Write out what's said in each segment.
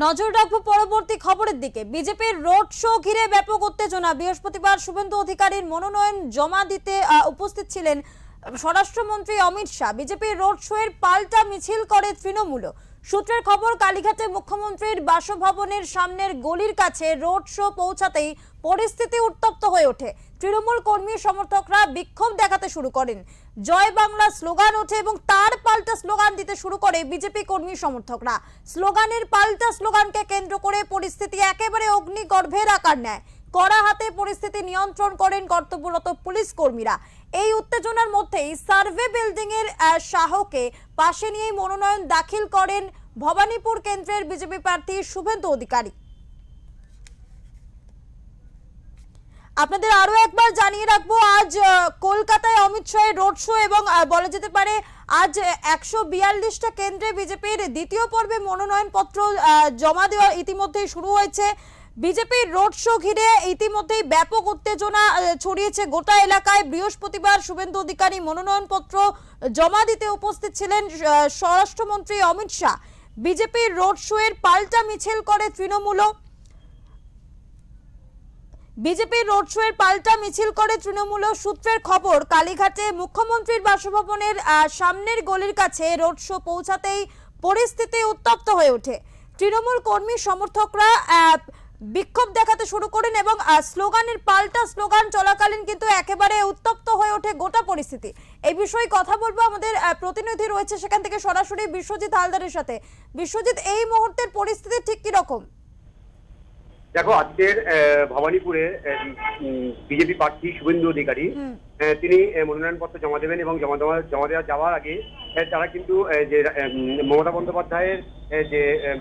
নজর রাখবো পরবর্তী খবরের দিকে। বিজেপির রোড শো ঘিরে ব্যাপক উত্তেজনা। বৃহস্পতিবার শুভেন্দু অধিকারীর মনোনয়ন জমা দিতে উপস্থিত ছিলেন স্বরাষ্ট্রমন্ত্রী অমিত শাহ। বিজেপির রোড শো এর পাল্টা মিছিল করে তৃণমূল। সূত্রের খবর, কালীঘাটে মুখ্যমন্ত্রীর বাসভবনের সামনের গলির কাছে রোড শো পৌঁছাতেই পরিস্থিতি উত্তপ্ত হয়ে ওঠে। তৃণমূল কর্মী সমর্থকরা বিক্ষোভ দেখাতে শুরু করেন, জয় বাংলা স্লোগান ওঠে এবং তার পাল্টা স্লোগান দিতে শুরু করে বিজেপি কর্মী সমর্থকরা। স্লোগানের পাল্টা স্লোগানকে কেন্দ্র করে পরিস্থিতি একেবারে অগ্নিগর্ভের আকার নেয়। কড়া হাতে পরিস্থিতি নিয়ন্ত্রণ করেন কর্তব্যরত পুলিশ কর্মীরা। এই উত্তেজনার মধ্যেই সার্ভে বিল্ডিং এর শাহকে পাশে নিয়ে মনোনয়ন দাখিল করেন ভবানীপুর কেন্দ্রের বিজেপি প্রার্থী শুভেন্দু অধিকারী। আপনাদের আরো একবার জানিয়ে রাখবো, আজ কলকাতায় অমিত শাহের রোড শো এবং বলা যেতে পারে আজ 142টা কেন্দ্রে বিজেপির দ্বিতীয় পর্বে মনোনয়ন পত্র জমা দেওয়া ইতিমধ্যেই শুরু হয়েছে। বিজেপির রোড শো ঘিরে ইতিমধ্যেই ব্যাপক উত্তেজনা ছড়িয়েছে গোটা এলাকায়। বৃহস্পতিবার শুভেন্দু অধিকারী মনোনয়ন পত্র জমা দিতে উপস্থিত ছিলেন স্বরাষ্ট্রমন্ত্রী অমিত শাহ। বিজেপির রোড শো এর পাল্টা মিছিল করে তৃণমূল। বিজেপির রোড শো এর পাল্টা মিছিল করে তৃণমূল। সূত্রের খবর, কালীঘাটে মুখ্যমন্ত্রীর বাসভবনের সামনের গলির কাছে রোড শো পৌঁছাতেই পরিস্থিতি উত্তপ্ত হয়ে ওঠে। তৃণমূল কর্মী সমর্থকরা বিক্ষোভ দেখাতে শুরু করেন এবং স্লোগানের পাল্টা স্লোগান চলাকালীন কিন্তু একেবারে উত্তপ্ত হয়ে ওঠে গোটা পরিস্থিতি। এই বিষয়ে কথা বলবো, আমাদের প্রতিনিধি রয়েছে সেখান থেকে সরাসরি বিশ্বজিৎ হালদারের সাথে। বিশ্বজিৎ, এই মুহূর্তের পরিস্থিতি ঠিক কি রকম? দেখো, আজকের ভবানীপুরে বিজেপি প্রার্থী শুভেন্দু অধিকারী তিনি মনোনয়নপত্র জমা দেবেন এবং জমা দেওয়া যাওয়ার আগে তারা কিন্তু যে মমতা বন্দ্যোপাধ্যায়ের যে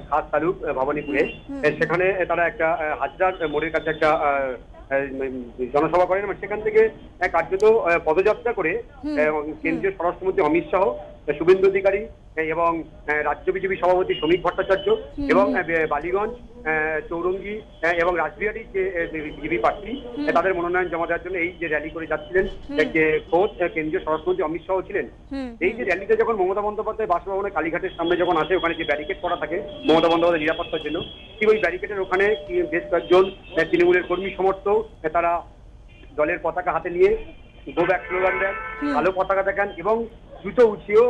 খাস তালুক ভবানীপুরে, সেখানে তারা একটা হাজরার মোড়ের কাছে একটা জনসভা করেন এবং সেখান থেকে কার্যত পদযাত্রা করে কেন্দ্রীয় স্বরাষ্ট্রমন্ত্রী অমিত শাহ, শুভেন্দু অধিকারী এবং রাজ্য বিজেপি সভাপতি শ্রমিক ভট্টাচার্য এবং বালিগঞ্জ, চৌরঙ্গি এবং রাসবিহারী যে বিজেপি প্রার্থী তাদের মনোনয়ন জমা দেওয়ার জন্য এই যে র্যালি করে যাচ্ছিলেন, যে খোদ কেন্দ্রীয় স্বরাষ্ট্রমন্ত্রী অমিত শাহ ছিলেন। এই যে র্যালিতে যখন মমতা বন্দ্যোপাধ্যায় বাসভবনে কালীঘাটের সামনে যখন আসে, ওখানে যে ব্যারিকেড করা থাকে মমতা বন্দ্যোপাধ্যায় নিরাপত্তার জন্য, ঠিক ওই ব্যারিকেডের ওখানে বেশ কয়েকজন তৃণমূলের কর্মী সমর্থক তারা দলের পতাকা হাতে নিয়ে গো ব্যাক স্লোগান দেন, কালো পতাকা দেখান এবং জুতো উঠিয়েও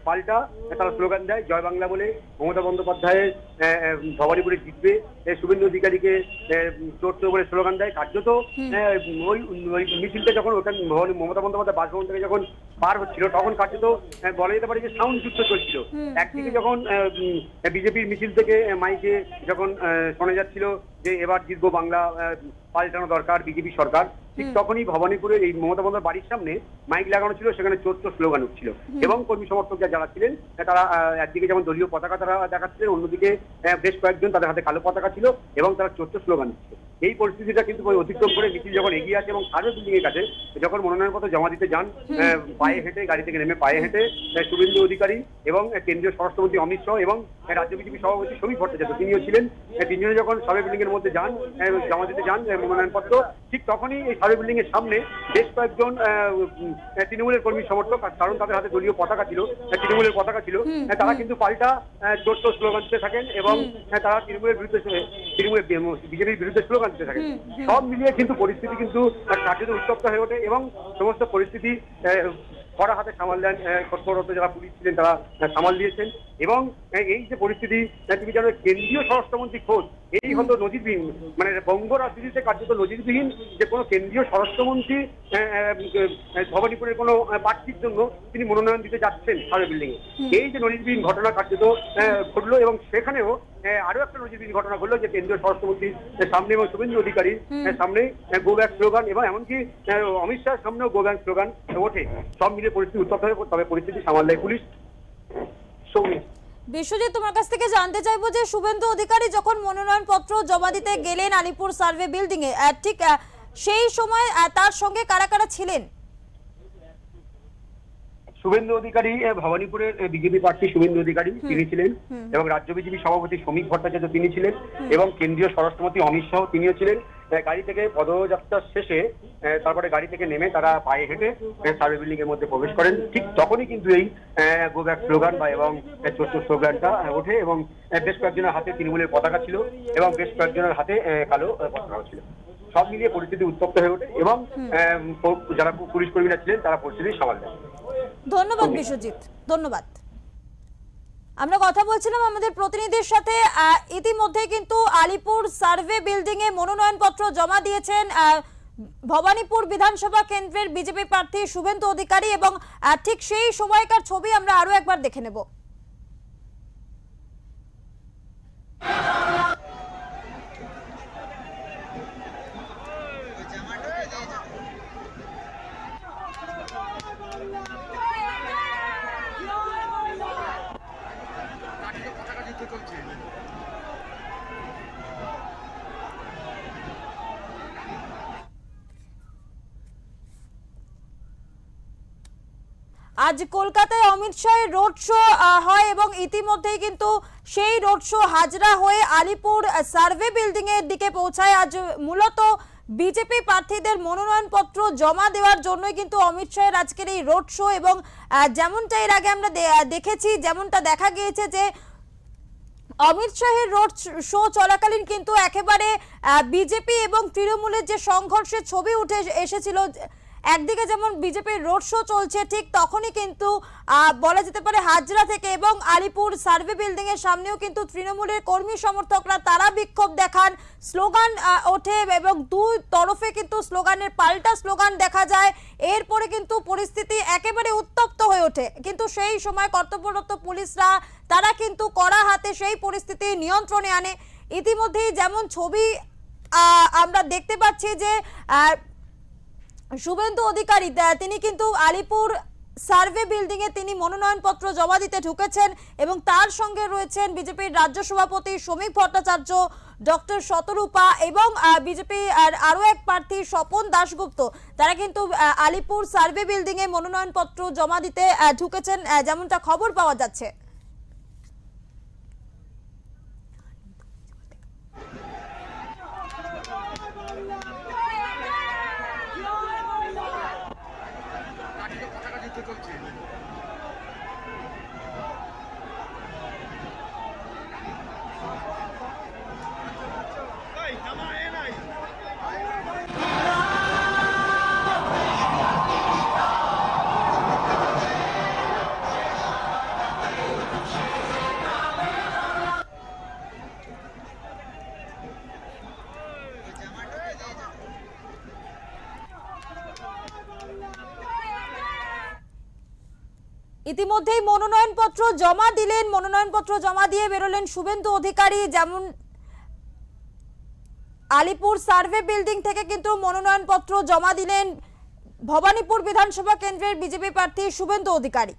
পাল্টা তারা স্লোগান দেয় জয় বাংলা বলে। মমতা বন্দ্যোপাধ্যায়ের ভবানীপুরে জিতবে, শুভেন্দু অধিকারীকে চোট বলে স্লোগান দেয়। কার্যত ওই মিছিলটা যখন ওখানে মমতা বন্দ্যোপাধ্যায় বাসভবন থেকে যখন পার হচ্ছিল, তখন কার্যত বলা যেতে পারে যে সাউন্ড যুদ্ধ চলছিল। একদিকে যখন বিজেপির মিছিল থেকে মাইকে যখন শোনা যাচ্ছিল যে এবার জিতবো বাংলা, পাল্টানো দরকার বিজেপি সরকার, ঠিক তখনই ভবানীপুরের এই মমতা বন্দ্যোপাধ্যায়ের বাড়ির সামনে মাইক লাগানো ছিল, সেখানে চোট স্লোগান উঠছিল এবং কর্মী সমর্থকরা যারা ছিলেন তারা একদিকে যেমন দলীয় পতাকা তারা দেখাচ্ছিলেন, অন্যদিকে বেশ কয়েকজন তাদের হাতে কালো পতাকা ছিল এবং তারা চোট স্লোগান দিচ্ছিল। এই পরিস্থিতিটা কিন্তু অতিক্রম করে মিছিল যখন এগিয়ে আসে এবং সার্ভে বিল্ডিং এর কাছে যখন মনোনয়নপত্র জমা দিতে যান, পায়ে হেঁটে, গাড়ি থেকে নেমে পায়ে হেঁটে শুভেন্দু অধিকারী এবং কেন্দ্রীয় স্বরাষ্ট্রমন্ত্রী অমিত শাহ এবং রাজ্য বিজেপি সভাপতি শ্রমিক ভট্টাচার্য তিনিও ছিলেন, তিনজনে যখন সার্ভে বিল্ডিং এর মধ্যে যান জমা দিতে যান মনোনয়নপত্র, ঠিক তখনই এই সার্ভে বিল্ডিং এর সামনে বেশ কয়েকজন তৃণমূলের কর্মী সমর্থক, কারণ তাদের হাতে দলীয় পতাকা ছিল, তৃণমূলের পতাকা ছিল, তারা কিন্তু পাল্টা জোর স্লোগান দিতে থাকেন এবং তারা তৃণমূলের বিরুদ্ধে বিজেপির বিরুদ্ধে স্লোগান দিতে থাকেন। সব মিলিয়ে কিন্তু পরিস্থিতি কিন্তু কার্যত উত্তপ্ত হয়ে ওঠে এবং সমস্ত পরিস্থিতি কড়া হাতে সামাল দেন কর্তব্যরত যারা পুলিশ ছিলেন, তারা সামাল দিয়েছেন। এবং এই যে পরিস্থিতি, তুমি জানো কেন্দ্রীয় স্বরাষ্ট্রমন্ত্রী খোঁজ এই হতো নজিরবিহীন, মানে বঙ্গ রাজনীতিতে কার্যত নজিরবিহীন যে কোনো কেন্দ্রীয় স্বরাষ্ট্রমন্ত্রী ভবানীপুরের কোনো প্রার্থীর জন্য তিনি মনোনয়ন দিতে যাচ্ছেন সার্ভে বিল্ডিং এ। এই যে নজিরবিহীন ঘটনা কার্যত ঘটলো এবং সেখানেও আরো একটা নজিরবিহীন ঘটনা ঘটলো যে কেন্দ্রীয় স্বরাষ্ট্রমন্ত্রীর সামনে এবং শুভেন্দু অধিকারীর সামনে গো ব্যাক স্লোগান এবং এমনকি অমিত শাহের সামনেও গো ব্যাক স্লোগান ওঠে। সব মিলিয়ে পরিস্থিতি উত্তপ্ত হয়ে, তবে পরিস্থিতি সামাল দেয় পুলিশ। বিশ্বজিৎ, তোমার কাছ থেকে জানতে চাইবো যে শুভেন্দু অধিকারী যখন মনোনয়ন পত্র জমা দিতে গেলেন আলিপুর সার্ভে বিল্ডিং এ, ঠিক সেই সময় তার সঙ্গে কারা কারা ছিলেন? শুভেন্দু অধিকারী ভবানীপুরের বিজেপি প্রার্থী শুভেন্দু অধিকারী তিনি ছিলেন এবং রাজ্য বিজেপি সভাপতি শ্রমিক ভট্টাচার্য তিনি ছিলেন এবং কেন্দ্রীয় স্বরাষ্ট্রমন্ত্রী অমিত শাহ তিনিও ছিলেন গাড়ি থেকে পদযাত্রার শেষে তারপরে গাড়ি থেকে নেমে তারা পায়ে হেঁটে সার্ভে বিল্ডিং এর মধ্যে প্রবেশ করেন। ঠিক তখনই কিন্তু এই গো ব্যাক স্লোগান বা এবং ছোট্ট স্লোগানটা ওঠে এবং বেশ কয়েকজনের হাতে তৃণমূলের পতাকা ছিল এবং বেশ কয়েকজনের হাতে কালো পতাকাও ছিল। সব মিলিয়ে পরিস্থিতি উত্তপ্ত হয়ে ওঠে এবং যারা পুলিশ কর্মীরা ছিলেন তারা পরিস্থিতি সামাল দেন। ধন্যবাদ বিশ্বজিৎ, ধন্যবাদ। আমরা কথা বলছিলাম আমাদের প্রতিনিধির সাথে। ইতিমধ্যে কিন্তু আলিপুর সার্ভে বিল্ডিং এ মনোনয়নপত্র জমা দিয়েছেন ভবানীপুর বিধানসভা কেন্দ্রের বিজেপি প্রার্থী শুভেন্দু অধিকারী এবং ঠিক সেই সময়কার ছবি আমরা আরো একবার দেখে নেব। আজ কলকাতায় অমিত শাহের রোড শো হয় এবং ইতিমধ্যেই কিন্তু সেই রোড শো হাজরা হয়ে আলিপুর সার্ভে বিল্ডিং এর দিকে পৌঁছায়। আজ মূলত বিজেপি প্রার্থীদের মনোনয়নপত্র জমা দেওয়ার জন্যই কিন্তু অমিত শাহের আজকের এই রোড শো এবং যেমনটা এর আগে আমরা দেখেছি, যেমনটা দেখা গিয়েছে যে অমিত শাহের রোড শো চলাকালীন কিন্তু একেবারে বিজেপি এবং তৃণমূলের যে সংঘর্ষের ছবি উঠে এসেছিল। একদিকে যেমন বিজেপির রোড শো চলছে, ঠিক তখনই কিন্তু বলা যেতে পারে হাজরা থেকে এবং আলিপুর সার্ভে বিল্ডিং এর সামনেও কিন্তু তৃণমূলের কর্মী সমর্থকরা তারা বিক্ষোভ দেখান, স্লোগান ওঠে এবং দুই তরফে কিন্তু স্লোগানের পাল্টা স্লোগান দেখা যায়। এরপরে কিন্তু পরিস্থিতি একেবারে উত্তপ্ত হয়ে ওঠে, কিন্তু সেই সময় কর্তব্যরত পুলিশরা তারা কিন্তু কড়া হাতে সেই পরিস্থিতি নিয়ন্ত্রণে আনে। ইতিমধ্যেই যেমন ছবি আমরা দেখতে পাচ্ছি যে শুভেন্দু অধিকারী তিনি কিন্তু আলিপুর সার্ভে বিল্ডিং এ তিনি মনোনয়নপত্র জমা দিতে ঢুকেছেন এবং তার সঙ্গে রয়েছেন বিজেপির রাজ্য সভাপতি শ্রমিক ভট্টাচার্য, ডক্টর শতরূপা এবং বিজেপি আরো এক প্রার্থী স্বপন দাশগুপ্ত। তারা কিন্তু আলিপুর সার্ভে বিল্ডিং এ মনোনয়নপত্র জমা দিতে ঢুকেছেন, যেমনটা খবর পাওয়া যাচ্ছে। ইতিমধ্যেই মনোনয়নপত্র জমা দিলেন, মনোনয়নপত্র জমা দিয়ে বেরোলেন শুভেন্দু অধিকারী। যেমন আলিপুর সার্ভে বিল্ডিং থেকে কিন্তু মনোনয়নপত্র জমা দিলেন ভবানীপুর বিধানসভা কেন্দ্রের বিজেপি প্রার্থী শুভেন্দু অধিকারী।